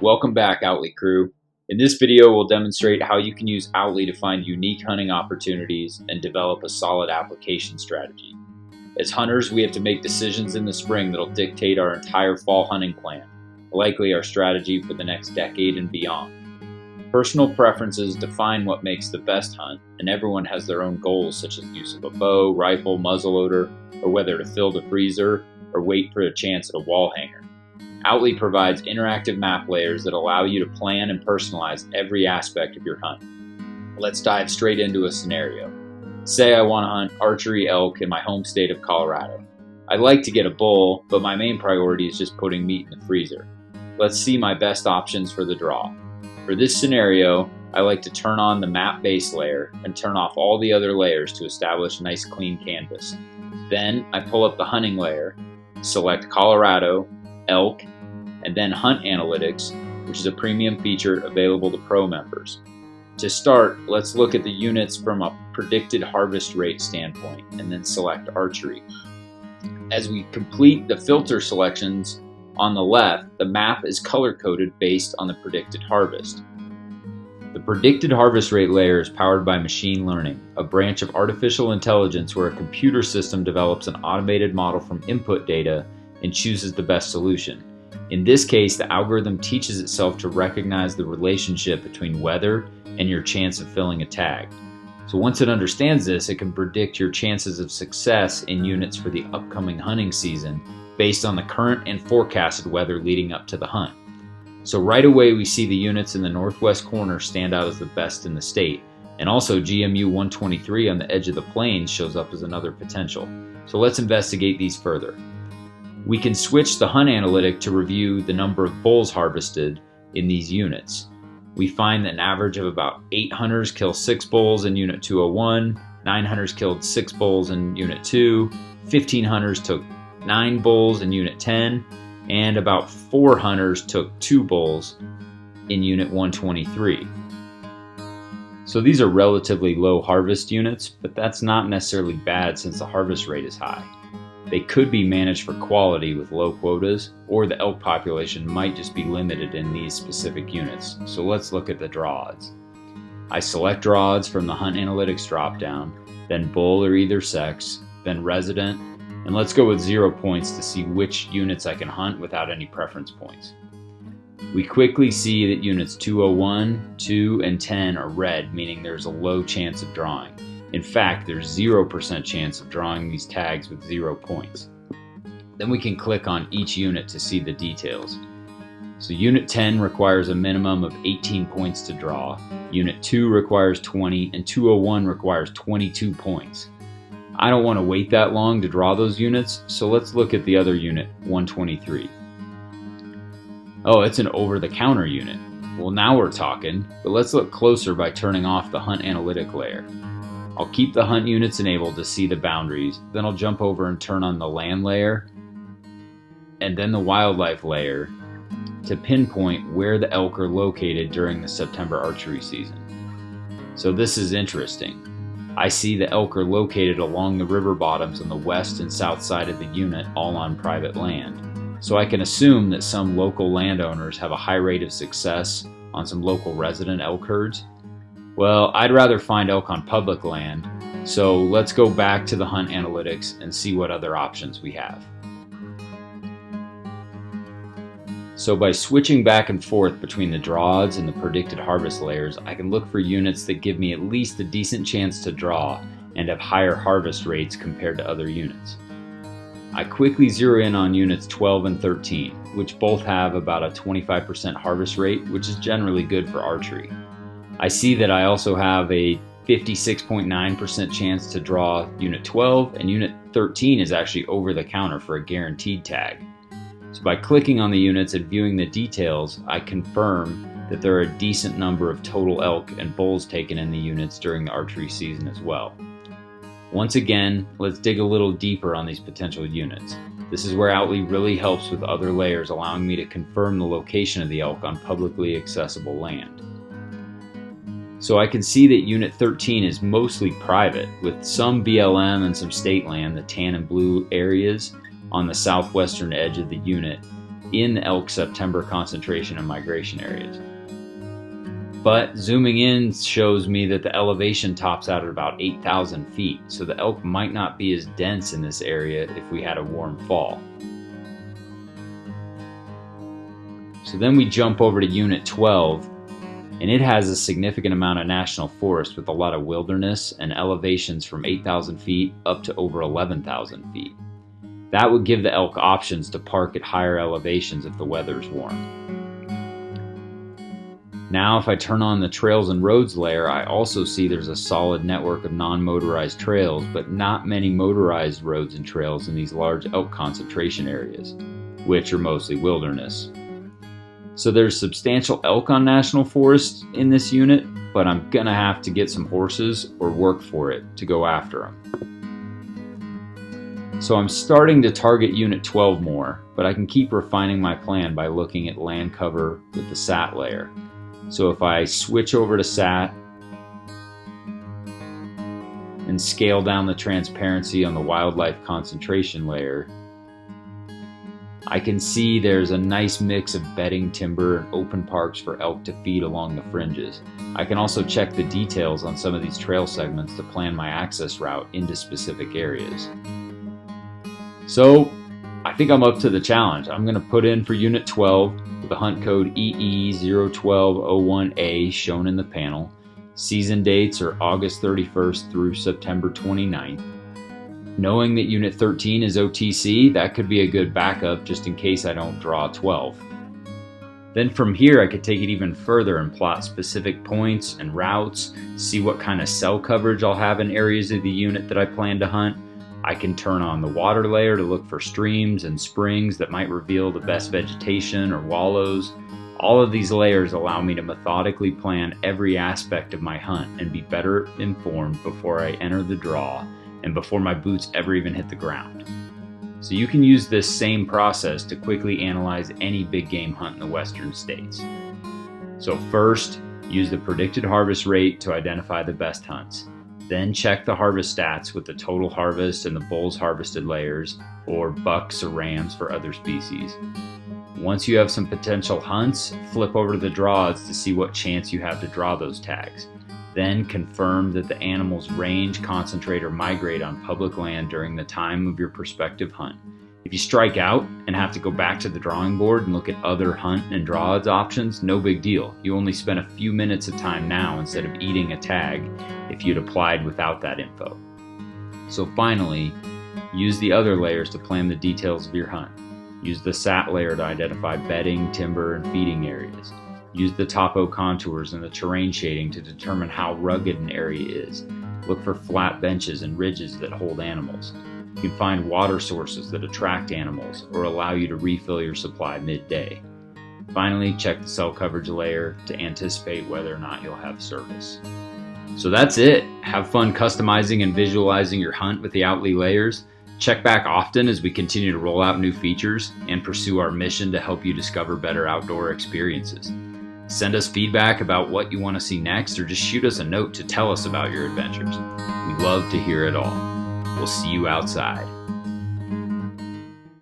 welcome back Outly crew. In this video we'll demonstrate how you can use Outly to find unique hunting opportunities and develop a solid application strategy. As hunters, we have to make decisions in the spring that'll dictate our entire fall hunting plan, likely our strategy for the next decade and beyond. Personal preferences define what makes the best hunt, and everyone has their own goals such as use of a bow, rifle, muzzleloader, or whether to fill the freezer or wait for a chance at a wall hanger. Outly provides interactive map layers that allow you to plan and personalize every aspect of your hunt. Let's dive straight into a scenario. Say I want to hunt archery elk in my home state of Colorado. I'd like to get a bull, but my main priority is just putting meat in the freezer. Let's see my best options for the draw. For this scenario, I like to turn on the map base layer and turn off all the other layers to establish a nice clean canvas. Then I pull up the hunting layer, select Colorado, elk, and then Hunt Analytics, which is a premium feature available to pro members. To start, let's look at the units from a predicted harvest rate standpoint and then select archery. As we complete the filter selections on the left, the map is color-coded based on the predicted harvest. The predicted harvest rate layer is powered by machine learning, a branch of artificial intelligence where a computer system develops an automated model from input data and chooses the best solution. In this case, the algorithm teaches itself to recognize the relationship between weather and your chance of filling a tag. So once it understands this, it can predict your chances of success in units for the upcoming hunting season based on the current and forecasted weather leading up to the hunt. So right away we see the units in the northwest corner stand out as the best in the state, and also GMU 123 on the edge of the plains shows up as another potential. So let's investigate these further. We can switch the hunt analytic to review the number of bulls harvested in these units. We find that an average of about 8 hunters kill 6 bulls in Unit 201, 9 hunters killed 6 bulls in Unit 2, 15 hunters took 9 bulls in Unit 10, and about 4 hunters took 2 bulls in Unit 123. So these are relatively low harvest units, but that's not necessarily bad since the harvest rate is high. They could be managed for quality with low quotas, or the elk population might just be limited in these specific units. So let's look at the draw odds. I select draw odds from the Hunt Analytics dropdown, then bull or either sex, then resident, and let's go with 0 points to see which units I can hunt without any preference points. We quickly see that units 201, 2, and 10 are red, meaning there's a low chance of drawing. In fact, there's 0% chance of drawing these tags with 0 points. Then we can click on each unit to see the details. So Unit 10 requires a minimum of 18 points to draw, Unit 2 requires 20, and 201 requires 22 points. I don't want to wait that long to draw those units, so let's look at the other unit, 123. Oh, it's an over-the-counter unit. Well, now we're talking, but let's look closer by turning off the Hunt Analytic layer. I'll keep the hunt units enabled to see the boundaries, then I'll jump over and turn on the land layer and then the wildlife layer to pinpoint where the elk are located during the September archery season. So this is interesting. I see the elk are located along the river bottoms on the west and south side of the unit, all on private land. So I can assume that some local landowners have a high rate of success on some local resident elk herds. Well, I'd rather find elk on public land, so let's go back to the Hunt Analytics and see what other options we have. So by switching back and forth between the draw odds and the predicted harvest layers, I can look for units that give me at least a decent chance to draw and have higher harvest rates compared to other units. I quickly zero in on units 12 and 13, which both have about a 25% harvest rate, which is generally good for archery. I see that I also have a 56.9% chance to draw Unit 12, and Unit 13 is actually over the counter for a guaranteed tag. So by clicking on the units and viewing the details, I confirm that there are a decent number of total elk and bulls taken in the units during the archery season as well. Once again, let's dig a little deeper on these potential units. This is where Outly really helps with other layers, allowing me to confirm the location of the elk on publicly accessible land. So I can see that Unit 13 is mostly private, with some BLM and some state land, the tan and blue areas, on the southwestern edge of the unit, in elk September concentration and migration areas. But zooming in shows me that the elevation tops out at about 8,000 feet, so the elk might not be as dense in this area if we had a warm fall. So then we jump over to Unit 12, and it has a significant amount of national forest with a lot of wilderness and elevations from 8,000 feet up to over 11,000 feet. That would give the elk options to park at higher elevations if the weather's warm. Now if I turn on the Trails and Roads layer, I also see there's a solid network of non-motorized trails, but not many motorized roads and trails in these large elk concentration areas, which are mostly wilderness. So there's substantial elk on national forest in this unit, but I'm gonna have to get some horses or work for it to go after them. So I'm starting to target Unit 12 more, but I can keep refining my plan by looking at land cover with the SAT layer. So if I switch over to SAT and scale down the transparency on the wildlife concentration layer, I can see there's a nice mix of bedding timber and open parks for elk to feed along the fringes. I can also check the details on some of these trail segments to plan my access route into specific areas. So I think I'm up to the challenge. I'm going to put in for Unit 12 with the hunt code EE01201A shown in the panel. Season dates are August 31st through September 29th. Knowing that Unit 13 is OTC, that could be a good backup just in case I don't draw 12. Then from here I could take it even further and plot specific points and routes, see what kind of cell coverage I'll have in areas of the unit that I plan to hunt. I can turn on the water layer to look for streams and springs that might reveal the best vegetation or wallows. All of these layers allow me to methodically plan every aspect of my hunt and be better informed before I enter the draw and before my boots ever even hit the ground. So you can use this same process to quickly analyze any big game hunt in the western states. So first, use the predicted harvest rate to identify the best hunts. Then check the harvest stats with the total harvest and the bulls harvested layers, or bucks or rams for other species. Once you have some potential hunts, flip over to the draws to see what chance you have to draw those tags. Then confirm that the animals range, concentrate, or migrate on public land during the time of your prospective hunt. If you strike out and have to go back to the drawing board and look at other hunt and draw odds options, no big deal. You only spent a few minutes of time now instead of eating a tag if you'd applied without that info. So finally, use the other layers to plan the details of your hunt. Use the SAT layer to identify bedding, timber, and feeding areas. Use the topo contours and the terrain shading to determine how rugged an area is. Look for flat benches and ridges that hold animals. You can find water sources that attract animals or allow you to refill your supply midday. Finally, check the cell coverage layer to anticipate whether or not you'll have service. So that's it. Have fun customizing and visualizing your hunt with the Outly layers. Check back often as we continue to roll out new features and pursue our mission to help you discover better outdoor experiences. Send us feedback about what you want to see next, or just shoot us a note to tell us about your adventures. We love to hear it all. We'll see you outside.